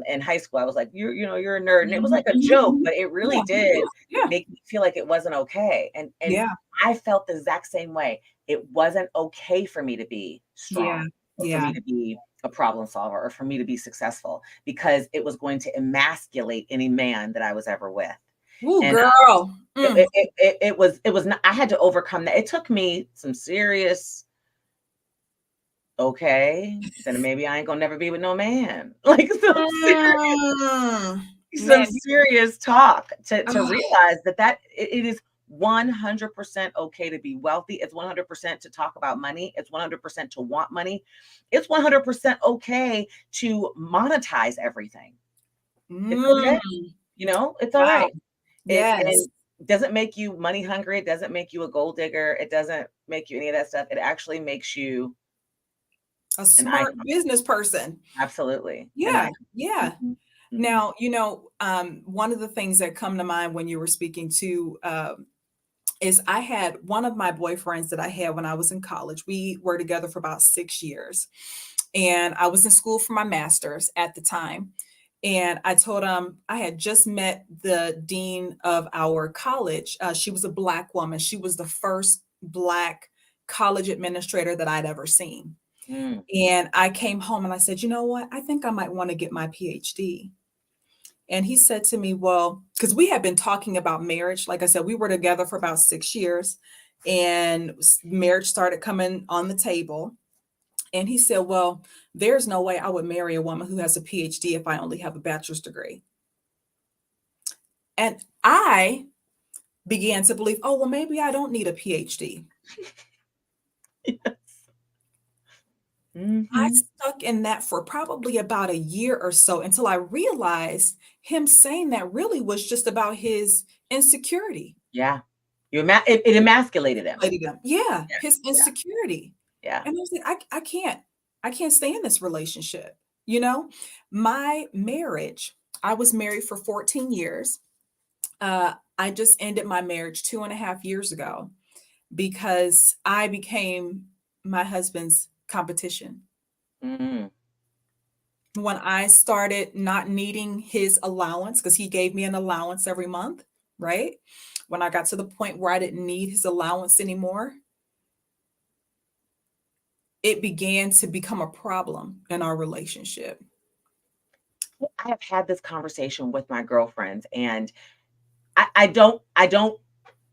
in high school. I was like, you're a nerd. And it was Mhm, like a mhm, joke, mhm. but it really Yeah, did yeah, yeah, make me feel like it wasn't okay. And yeah, I felt the exact same way. It wasn't okay for me to be yeah, strong or for yeah. me to be a problem solver or for me to be successful because it was going to emasculate any man that I was ever with. Ooh, And girl. Mm. it was not I had to overcome that. It took me some serious, "Okay, then maybe I ain't gonna never be with no man." Like, Mm. some Man, serious talk to ugh, realize that it is 100% okay to be wealthy. It's 100% to talk about money. It's 100% to want money. It's 100% okay to monetize everything. It's okay, mm, it's wow. alright. Yes. And doesn't make you money hungry, it doesn't make you a gold digger, it doesn't make you any of that stuff. It actually makes you A an smart icon. business person. Absolutely, an Yeah, icon. yeah. Mhm, mhm, Now, one of the things that come to mind when you were speaking to, is I had one of my boyfriends that I had when I was in college. We were together for about 6 years, and I was in school for my master's at the time, and I told him I had just met the dean of our college. She was a Black woman. She was the first Black college administrator that I'd ever seen. mm, And I came home and I said, "You know what? I think I might wanna get my PhD." And he said to me, "Well," because we had been talking about marriage. Like I said, we were together for about 6 years, and marriage started coming on the table. And he said, "Well, there's no way I would marry a woman who has a PhD if I only have a bachelor's degree." And I began to believe, "Oh, well, maybe I don't need a PhD." I mhm. stuck in that for probably about a year or so until I realized him saying that really was just about his insecurity. Yeah. It emasculated him. Lady Gun. Yeah, Yeah, his yeah, insecurity. yeah. And I was like, I can't stay in this relationship, you know? My marriage, I was married for 14 years. I just ended my marriage 2.5 years ago because I became my husband's competition. Mm, When I started not needing his allowance, because he gave me an allowance every month, right? When I got to the point where I didn't need his allowance anymore, it began to become a problem in our relationship. I have had this conversation with my girlfriends, and I don't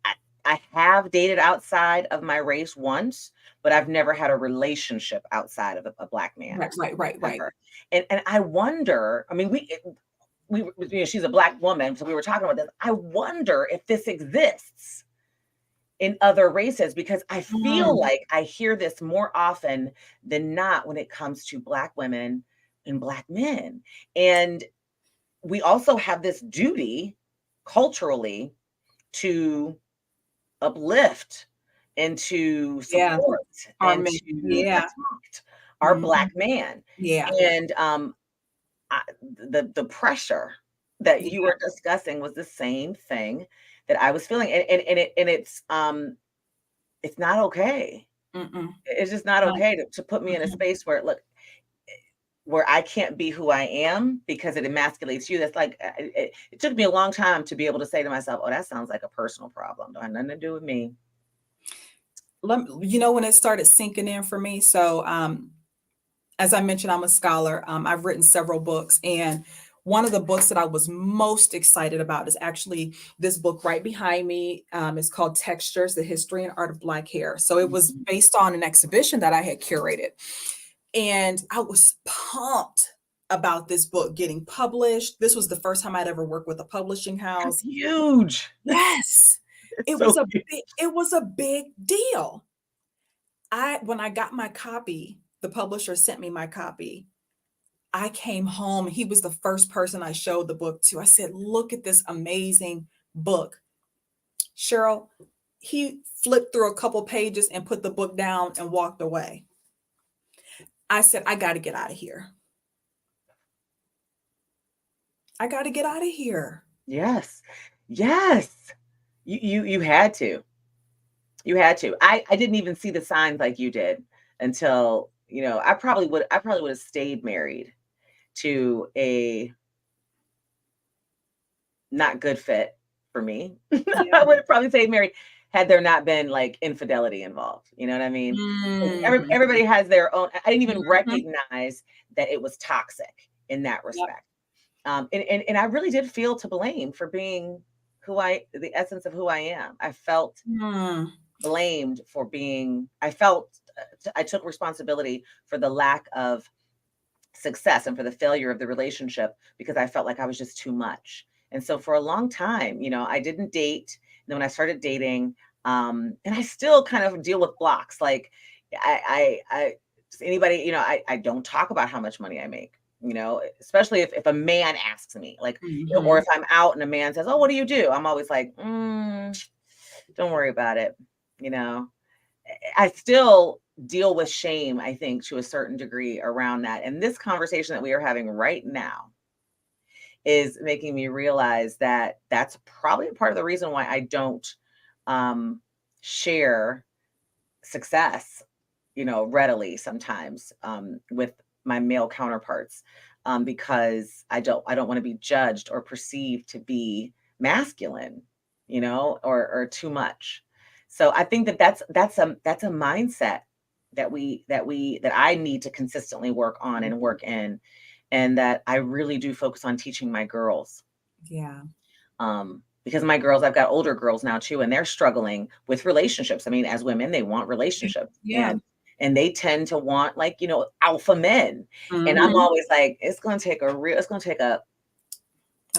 I I have dated outside of my race once, but I've never had a relationship outside of a Black man, Right, right, right, right. ever. And I wonder, I mean, she's a Black woman, so we were talking about this. I wonder if this exists in other races because I feel Mm, like I hear this more often than not when it comes to Black women in Black men. And we also have this duty culturally to uplift and to Yeah. support Our and men. to Yeah. protect our Black man. Yeah. And the pressure that Yeah. you were discussing was the same thing that I was feeling, and it's not okay. Mm-mm. It's just not No. okay to put me in a space where where I can't be who I am because it emasculates you. That's like it took me a long time to be able to say to myself, "Oh, that sounds like a personal problem. Don't have nothing to do with me." When it started sinking in for me. So, as I mentioned, I'm a scholar. I've written several books, and one of the books that I was most excited about is actually this book right behind me. It's called Textures: The History and Art of Black Hair. So it was Mhm. based on an exhibition that I had curated, and I was pumped about this book getting published. This was the first time I'd ever worked with a publishing That's house. huge. Yes, It's so huge. it was a big deal. When I got my copy, the publisher sent me my copy. I came home. He was the first person I showed the book to. I said, "Look at this amazing book." Cheryl, he flipped through a couple pages and put the book down and walked away. I said, "I got to get out of here. I got to get out of here." Yes. Yes. You had to. You had to. I didn't even see the signs like you did until, I probably would have stayed married to a not good fit for me. Yeah. I would have probably stayed married had there not been like infidelity involved. You know what I mean? Mm. Everybody has their own. I didn't even Mhm. recognize that it was toxic in that Yep. respect. And I really did feel to blame for being the essence of who I am. I felt Mm. blamed for being, I felt, I took responsibility for the lack of success and for the failure of the relationship because I felt like I was just too much. And so for a long time, I didn't date. And then when I started dating, and I still kind of deal with blocks. Like I just anybody, I don't talk about how much money I make, especially if a man asks me, like, or Mhm. if I'm out and a man says, "Oh, what do you do?" I'm always like, don't worry about it. You know, I still deal with shame, I think, to a certain degree around that. And this conversation that we are having right now is making me realize that that's probably a part of the reason why I don't um, share success, readily sometimes with my male counterparts, because I don't want to be judged or perceived to be masculine, or too much. So I think that's a mindset that I need to consistently work on and work in, and that I really do focus on teaching my girls. Yeah. Because my girls, I've got older girls now too, and they're struggling with relationships. I mean, as women, they want relationships, Yeah. and they tend to want, like, alpha men. And I'm Mhm. always like, it's gonna take A an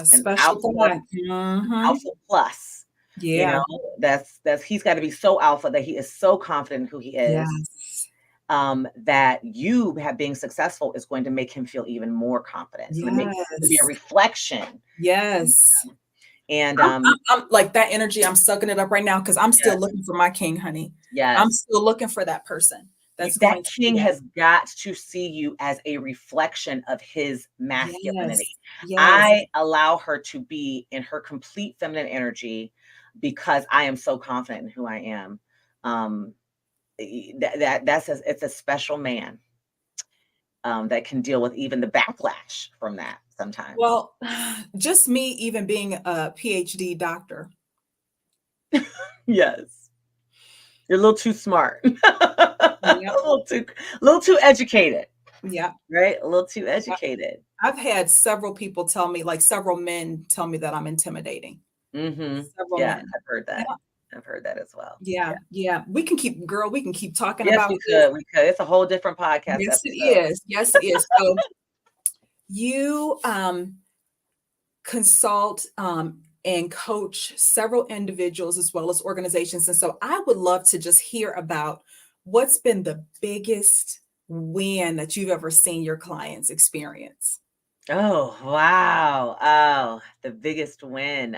special alpha, guy. Mhm. alpha plus, you know, Yeah. that's he's got to be so alpha that he is so confident in who he is, Yes. that you have being successful is going to make him feel even more confident. It's gonna be a Yes. reflection. Yes. And I'm like that energy, I'm sucking it up right now because I'm still yes, looking for my king, honey. I'm yes. still looking for that person that's That going to do king that. has got to see you as a reflection of his masculinity. Yes. Yes. I allow her to be in her complete feminine energy because I am so confident in who I am. Um, it's a special man, that can deal with even the backlash from that sometimes. Well, just me even being a PhD doctor. Yes, you're a little too smart, Yep. a little too educated, Yep. right? A little too Yep. educated. I've had several people tell me, like several men tell me that I'm intimidating. Hmm. Several Yeah, men. I've heard Yeah. that. I've heard that as well. Yeah. Yeah. We can keep talking Yes, about we this. could. We could. It's a whole different podcast Yes, it episode. is. Yes, it is. So you consult and coach several individuals as well as organizations. And so I would love to just hear about what's been the biggest win that you've ever seen your clients experience? Oh, wow. Oh, the biggest win.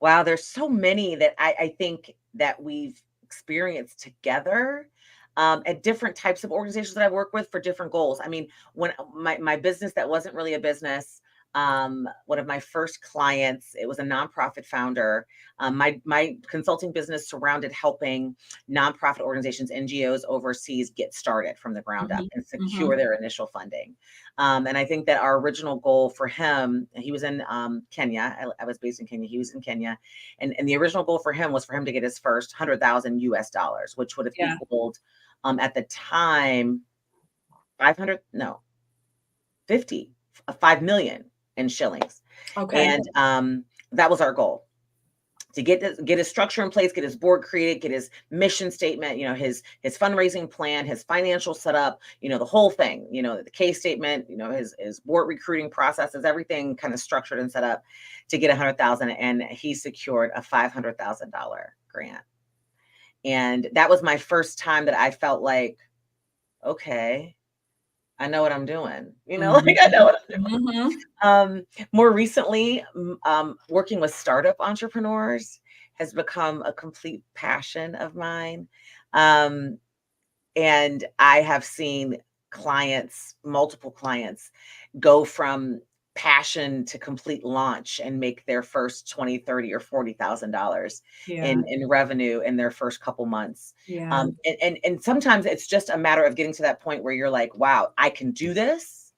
Wow, there's so many that I think that we've experienced together at different types of organizations that I work with for different goals. I mean, when my business that wasn't really a business, one of my first clients, it was a nonprofit founder. My consulting business surrounded helping nonprofit organizations, NGOs overseas get started from the ground up Mhm, and secure mhm. their initial funding. And I think that our original goal for him, he was in Kenya. I was based in Kenya. He was in Kenya. And the original goal for him was for him to get his first 100,000 US dollars, which would have Yeah. equaled at the time 500, no, 50, 5 million in shillings. Okay. And that was our goal, to get his structure in place, get his board created, get his mission statement, his fundraising plan, his financial setup, the whole thing, the case statement, his board recruiting processes, everything kind of structured and set up to get 100,000. And he secured a $500,000 grant. And that was my first time that I felt like, okay, I know what I'm doing. Like I know Mhm, what I'm doing. mhm. More recently, working with startup entrepreneurs has become a complete passion of mine. Um, and I have seen multiple clients, go from passion to complete launch and make their first 20, 30, or $40,000 Yeah, in revenue in their first couple months. yeah, And sometimes it's just a matter of getting to that point where you're like, wow, I can do this,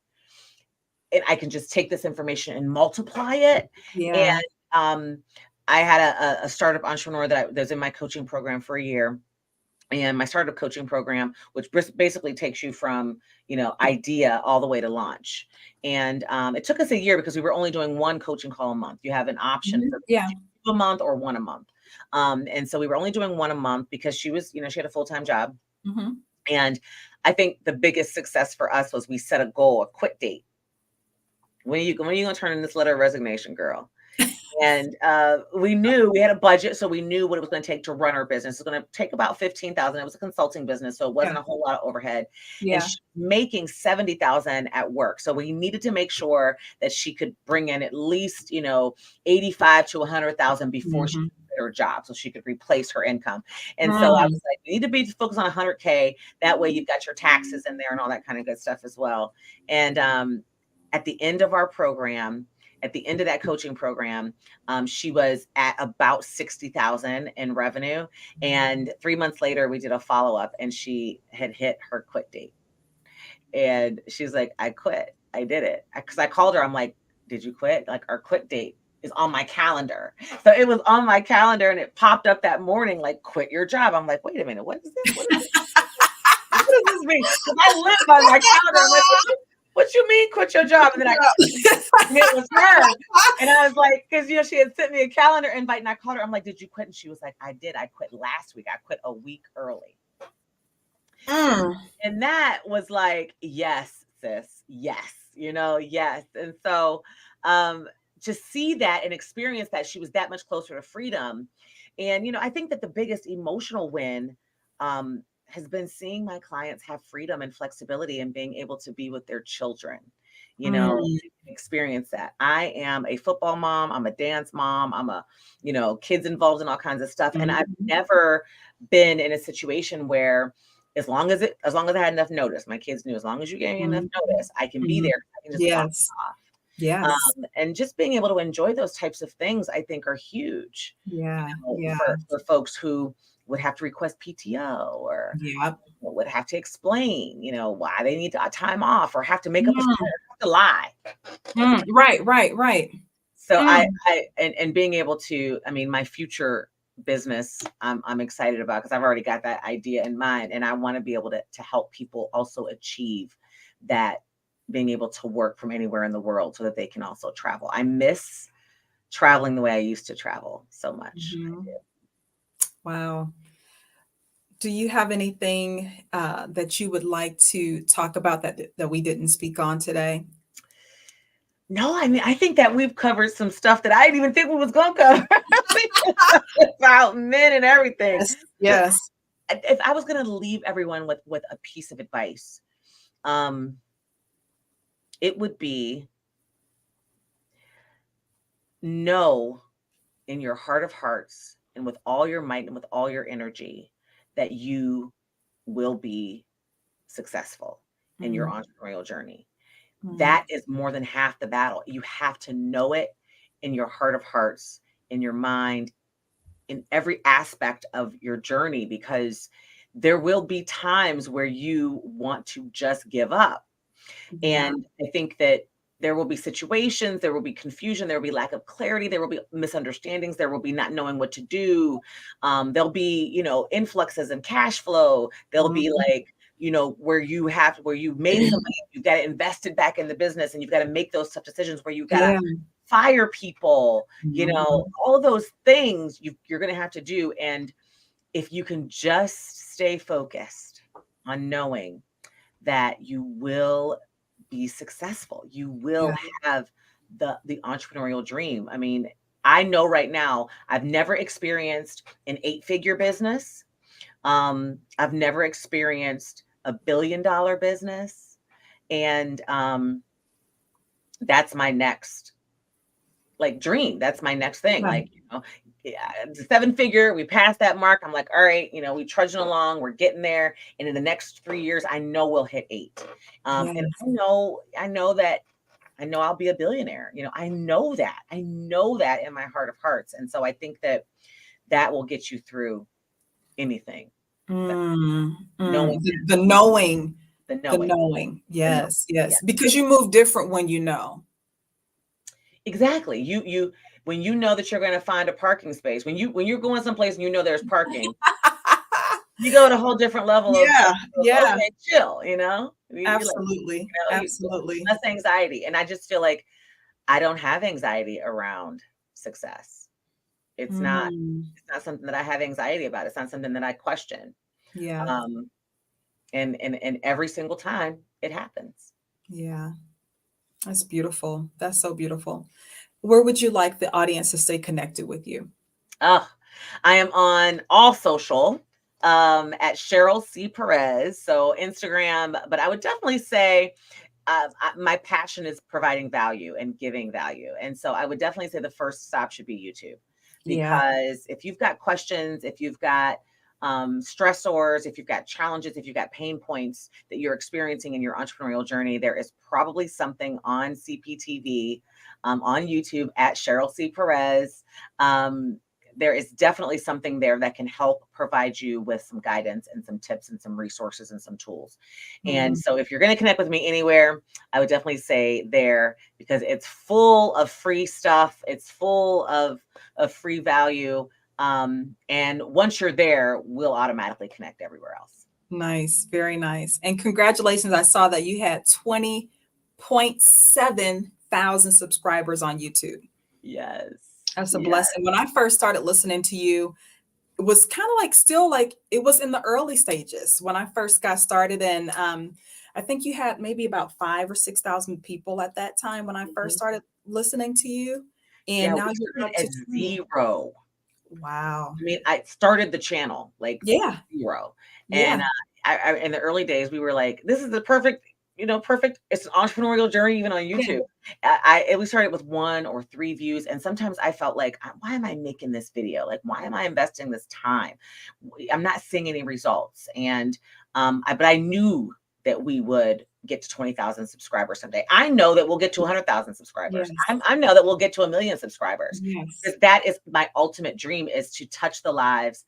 and I can just take this information and multiply it. And yeah. um, I had a startup entrepreneur that was in my coaching program for a year. And my startup coaching program, which basically takes you from, idea all the way to launch. And it took us a year because we were only doing one coaching call a month. You have an option Mhm, for yeah. a month or one a month. And so we were only doing one a month because she was, she had a full-time job. Mhm. And I think the biggest success for us was we set a goal, a quit date. When are you gonna turn in this letter of resignation, girl? And we knew we had a budget, so we knew what it was going to take to run our business. It was going to take about 15,000. It was a consulting business, so it Yeah, wasn't a whole lot of overhead. And yeah. she's making 70,000 at work, so we needed to make sure that she could bring in at least 85 to 100,000 before she Mhm. quit her job, so she could replace her income. And so I Mm, was like, we need to be focused on 100K. That way, you've got your taxes in there and all that kind of good stuff as well. And at the end of our program, at the end of that coaching program, she was at about 60,000 in revenue. And 3 months later, we did a follow-up and she had hit her quit date. And she's like, I quit. I did it. Because I called her. I'm like, did you quit? Like, our quit date is on my calendar. So it was on my calendar and it popped up that morning, like, quit your job. I'm like, wait a minute. What is this? What is this? What does this mean? Because I live by my calendar. I'm like, what you mean quit your job? And then I and it was her. And I was like, because she had sent me a calendar invite and I called her. I'm like, did you quit? And she was like, I did. I quit last week. I quit a week early. mm. And that was like, yes, sis. Yes. Yes. And so to see that and experience that she was that much closer to freedom. And I think that the biggest emotional win has been seeing my clients have freedom and flexibility and being able to be with their children, Mm, experience that. I am a football mom. I'm a dance mom. I'm a, kids involved in all kinds of stuff. And I've mhm. never been in a situation where as long as I had enough notice, my kids knew as long as you gave me enough Mhm, notice, I can be mhm. there. I can just drop Yes, it off. yes. And just being able to enjoy those types of things, I think are huge, Yeah, yeah, for folks who would have to request PTO or yep. would have to explain, why they need time off or have to make up a story, Mm, have to lie. right, right, right. So Mm, and being able to, I mean, my future business, I'm excited about because I've already got that idea in mind, and I want to be able to help people also achieve that, being able to work from anywhere in the world so that they can also travel. I miss traveling the way I used to travel so much. mhm. Wow. Do you have anything that you would like to talk about that we didn't speak on today? No, I mean, I think that we've covered some stuff that I didn't even think we was gonna cover. About men and everything. Yes, yes. if I was going to leave everyone with a piece of advice, it would be, know in your heart of hearts and with all your might and with all your energy that you will be successful in your entrepreneurial journey. That is more than half the battle. You have to know it in your heart of hearts, in your mind, in every aspect of your journey, because there will be times where you want to just give up. And I think that there will be situations, there will be confusion, there will be lack of clarity, there will be misunderstandings, there will be not knowing what to do. There'll be, influxes and cash flow. There'll be like, where you made some money, you've got to invest it back in the business, and you've got to make those tough decisions where you've got to fire people, all of those things you're going to have to do. And if you can just stay focused on knowing that you will be successful, you will have the entrepreneurial dream. I mean, I know right now I've never experienced an 8-figure business. I've never experienced a $1 billion business. And that's my next dream. That's my next thing. The 7-figure, we passed that mark. I'm like, all right, we trudging along, we're getting there. And in the next 3 years, I know we'll hit 8. And I know I'll be a billionaire. I know that in my heart of hearts. And so I think that will get you through anything. The knowing. Yes. Because you move different when you know. Exactly. When you know that you're going to find a parking space, when you're going someplace and there's parking, you go at a whole different level of okay, chill, Absolutely. Absolutely. Less anxiety. And I just feel like I don't have anxiety around success. It's not something that I have anxiety about. It's not something that I question. Yeah. And every single time it happens. Yeah. That's beautiful. That's so beautiful. Where would you like the audience to stay connected with you? I am on all social at Cheryl C. Perez. So Instagram, but I would definitely say my passion is providing value and giving value. And so I would definitely say the first stop should be YouTube, because if you've got questions, if you've got stressors, if you've got challenges, if you've got pain points that you're experiencing in your entrepreneurial journey, there is probably something on CPTV, on YouTube at Cheryl C. Perez. There is definitely something there that can help provide you with some guidance and some tips and some resources and some tools. And so if you're going to connect with me anywhere, I would definitely say there, because it's full of free stuff. It's full of free value. And once you're there, we'll automatically connect everywhere else. Nice. Very nice. And congratulations. I saw that you had 20.7 thousand subscribers on YouTube. Yes. That's a blessing. When I first started listening to you, it was kind of it was in the early stages when I first got started. And I think you had maybe about 5,000 or 6,000 people at that time when I first started listening to you. And now you're up to 0. Wow. I mean, I started the channel 0. And I in the early days, we were like, this is the perfect, it's an entrepreneurial journey, even on YouTube. We started with 1 or 3 views. And sometimes I felt like, why am I making this video? Why am I investing this time? I'm not seeing any results. And, but I knew that we would get to 20,000 subscribers someday. I know that we'll get to 100,000 subscribers. I know that we'll get to 1 million subscribers. Because that is my ultimate dream, is to touch the lives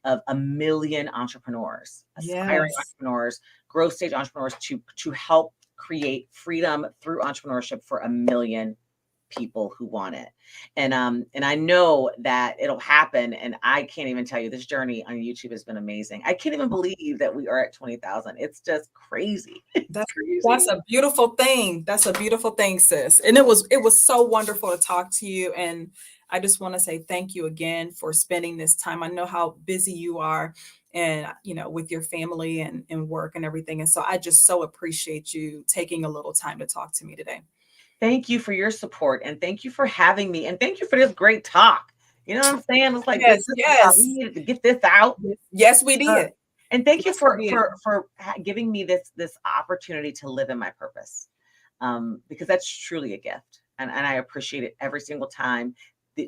of 1 million entrepreneurs, aspiring entrepreneurs, growth stage entrepreneurs, to help create freedom through entrepreneurship for 1 million people who want it. And I know that it'll happen. And I can't even tell you, this journey on YouTube has been amazing. I can't even believe that we are at 20,000. It's just crazy. That's a beautiful thing. That's a beautiful thing, sis. And it was so wonderful to talk to you. And I just want to say thank you again for spending this time. I know how busy you are, and with your family and work and everything. And so I just so appreciate you taking a little time to talk to me today. Thank you for your support, and thank you for having me, and thank you for this great talk. You know what I'm saying? It's like, yes. We needed to get this out. Yes, we did. And thank you Blessed to be for giving me this opportunity to live in my purpose, because that's truly a gift, and I appreciate it every single time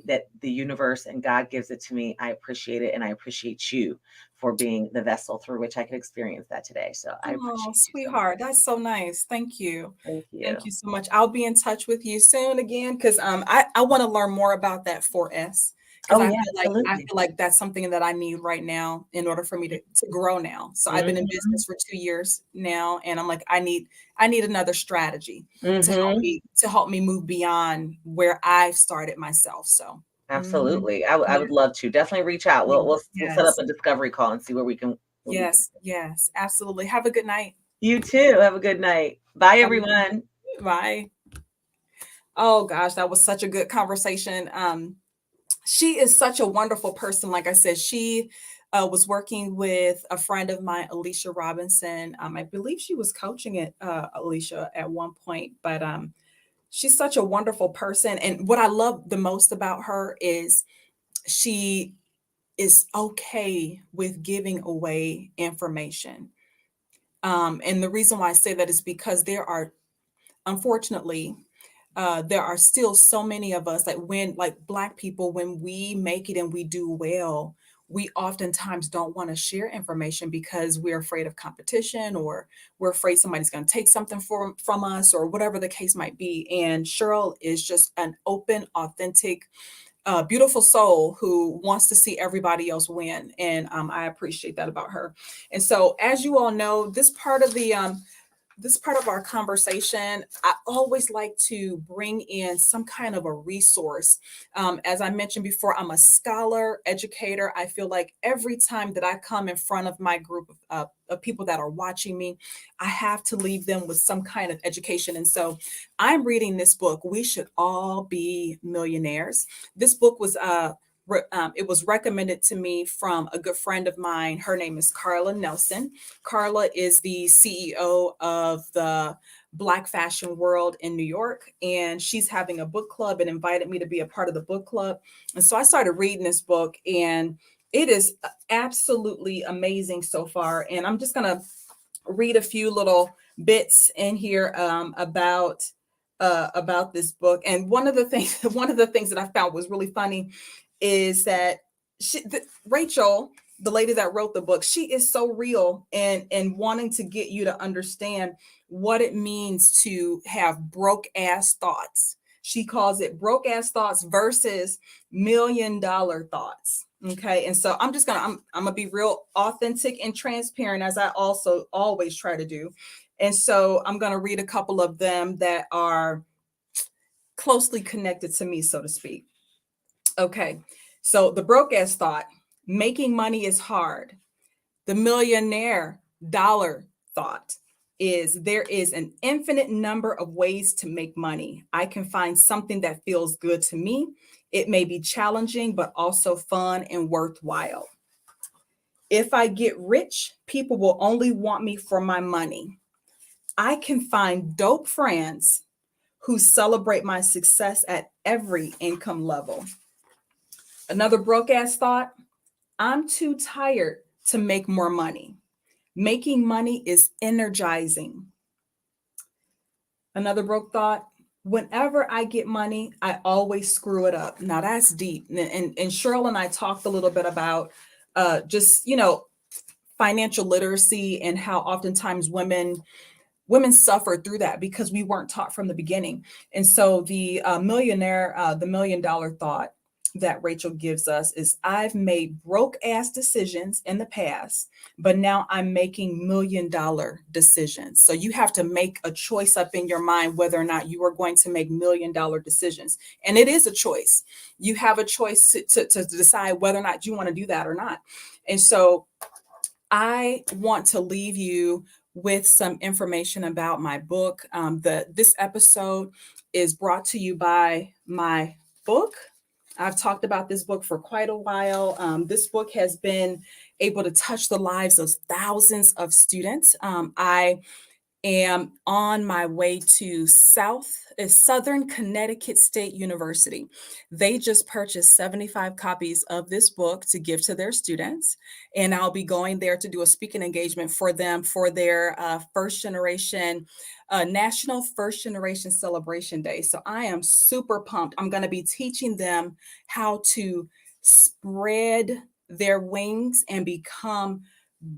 that the universe and God gives it to me. I appreciate it, and I appreciate you for being the vessel through which I could experience that today. So I Oh, appreciate you so much. sweetheart, that's so nice. Thank you. Thank Thank you. you so much. I'll be in touch with you soon again because I want to learn more about that 4S because Oh yeah, I absolutely. feel like that's something that I need right now in order for me to grow now. So I've been in Hmm. business for 2 years now, and I'm like, I need another strategy Hmm. to help me move beyond where I've started myself. So mhm. Absolutely. I Yeah, would love to. Definitely reach out. yeah, We'll set up yes, a discovery call and see where we can what we can. yes, yes, absolutely. Have a good night. You too. Have a good night. Bye Have a good everyone. night. Bye. Oh gosh, that was such a good conversation. She is such a wonderful person. Like I said, she was working with a friend of mine, Alicia Robinson. I believe she was coaching it, Alicia, at one point, but she's such a wonderful person. And what I love the most about her is she is okay with giving away information. And the reason why I say that is because there are, unfortunately, there are still so many of us like Black people, when we make it and we do well, we oftentimes don't want to share information because we're afraid of competition, or we're afraid somebody's going to take something from us, or whatever the case might be. And Cheryl is just an open, authentic, beautiful soul who wants to see everybody else win. And I appreciate that about her. And so, as you all know, this part of our conversation, I always like to bring in some kind of a resource. As I mentioned before, I'm a scholar, educator. I feel like every time that I come in front of my group of people that are watching me, I have to leave them with some kind of education. And so I'm reading this book, We Should All Be Millionaires. This book was it was recommended to me from a good friend of mine. Her name is Carla Nelson. Carla is the CEO of the Black fashion world in New York, and she's having a book club and invited me to be a part of the book club. And so I started reading this book, and it is absolutely amazing so far. And I'm just going to read a few little bits in here about this book. And one of the things one of the things that I found was really funny is that Rachel, the lady that wrote the book, she is so real and wanting to get you to understand what it means to have broke ass thoughts. She calls it broke ass thoughts versus $1 million thoughts. Okay. And so I'm gonna be real authentic and transparent, as I also always try to do. And so I'm gonna read a couple of them that are closely connected to me, so to speak. Okay. So the broke ass thought, making money is hard. The millionaire dollar thought is there is an infinite number of ways to make money. I can find something that feels good to me. It may be challenging, but also fun and worthwhile. If I get rich, people will only want me for my money. I can find dope friends who celebrate my success at every income level. Another broke ass thought, I'm too tired to make more money. Making money is energizing. Another broke thought, whenever I get money, I always screw it up. Now that's deep. And Cheryl and I talked a little bit about just, financial literacy and how oftentimes women suffer through that because we weren't taught from the beginning. And so the the $1 million thought that Rachel gives us is, I've made broke ass decisions in the past, but now I'm making $1 million decisions. So you have to make a choice up in your mind whether or not you are going to make $1 million decisions. And it is a choice. You have a choice to decide whether or not you want to do that or not. And so I want to leave you with some information about my book. This episode is brought to you by my book. I've talked about this book for quite a while. This book has been able to touch the lives of thousands of students. I am on my way to Southern Connecticut State University. They just purchased 75 copies of this book to give to their students. And I'll be going there to do a speaking engagement for them for their National First Generation Celebration Day. So I am super pumped. I'm going to be teaching them how to spread their wings and become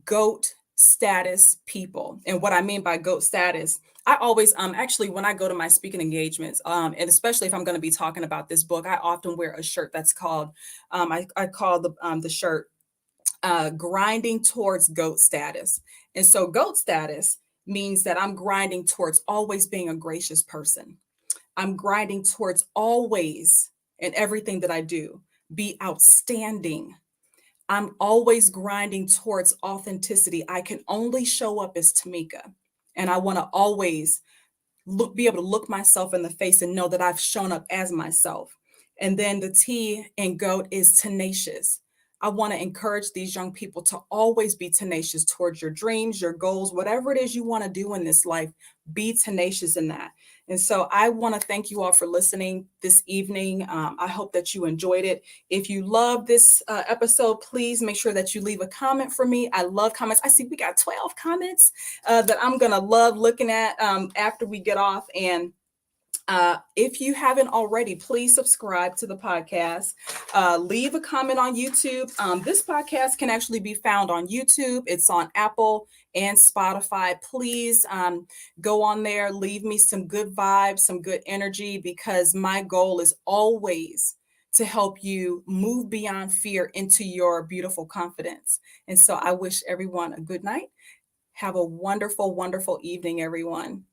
GOAT status people. And what I mean by GOAT status, I always actually when I go to my speaking engagements, and especially if I'm going to be talking about this book, I often wear a shirt that's called I call the shirt grinding towards GOAT status. And so GOAT status means that I'm grinding towards always being a gracious person. I'm grinding towards always in everything that I do be outstanding. I'm always grinding towards authenticity. I can only show up as Tameka. And I want to always be able to look myself in the face and know that I've shown up as myself. And then the T in GOAT is tenacious. I want to encourage these young people to always be tenacious towards your dreams, your goals, whatever it is you want to do in this life, be tenacious in that. And so I want to thank you all for listening this evening. I hope that you enjoyed it. If you love this episode, please make sure that you leave a comment for me. I love comments. I see we got 12 comments that I'm going to love looking at after we get off. And if you haven't already, please subscribe to the podcast. Leave a comment on YouTube. This podcast can actually be found on YouTube. It's on Apple and Spotify. Please go on there, leave me some good vibes, some good energy, because my goal is always to help you move beyond fear into your beautiful confidence. And so I wish everyone a good night. Have a wonderful, wonderful evening, everyone.